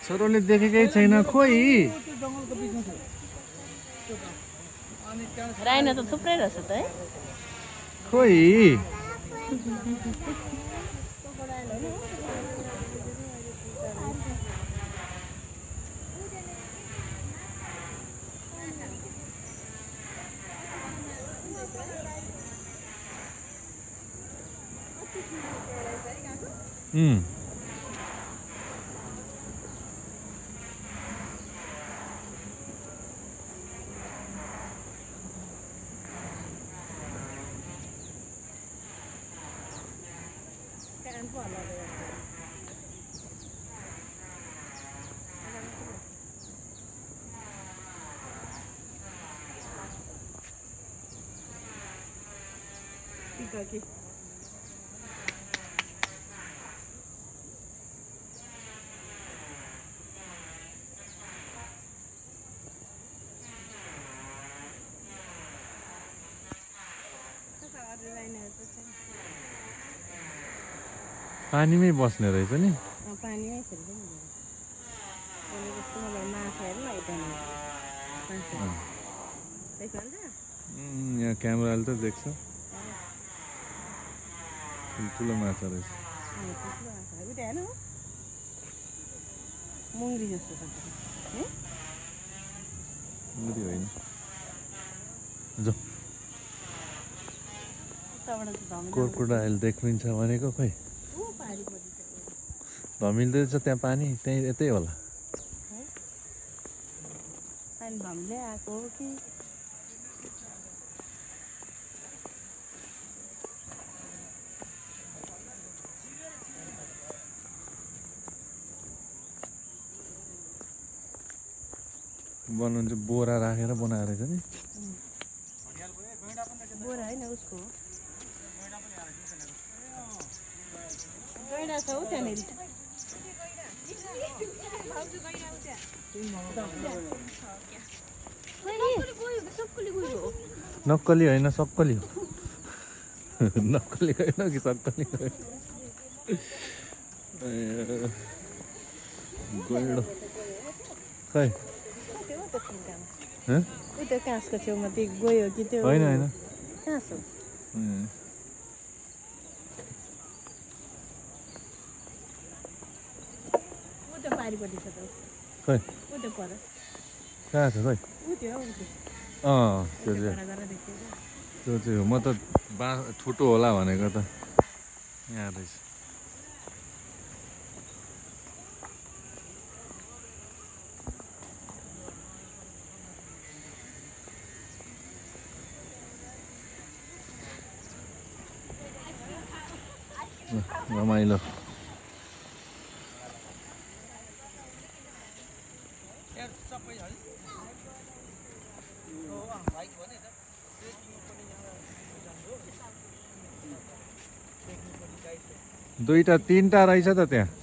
छोरोले देखेकै छैन खोइ। राइनो त थुप्रै रहेछ त है। खोइ पानीमै बस्ने रहेछ नि। पानीमै खेल्छ नि। जस्तो मलाई माछा हेर्नु न यता यहाँ क्यामेराले त देख्छ ठुलो माछा रहेछ। मुङ्ग्री जस्तो छ मुङ्ग्री होइन। जो क्रोकोडाइल देखिन्छ भनेको खोइ धमिल्दैछ त्यहाँ पानी त्यही यतै होला। पानी धमिलै आएको हो कि बनाउनु चाहिँ बोरा राखेर बनाएर रहेछ नि। बोरा होइन उसको गैँडा छ हौ त्यहाँनिर। नक्कली होइन सक्कली हो। नक्कली होइन कि सक्कली गैँडो खै त्यो काँसको छेउमा त्यो गयो कि त्यो होइन होइन काँस हो। पारिपट्टि छ त खै त्यो पर कहाँ छ खै? त्यो चाहिँ हो। म त ठुटो होला भनेको त यहाँ रहेछ। रमाइलो दुईटा तीनटा रहेछ त त्यहाँ।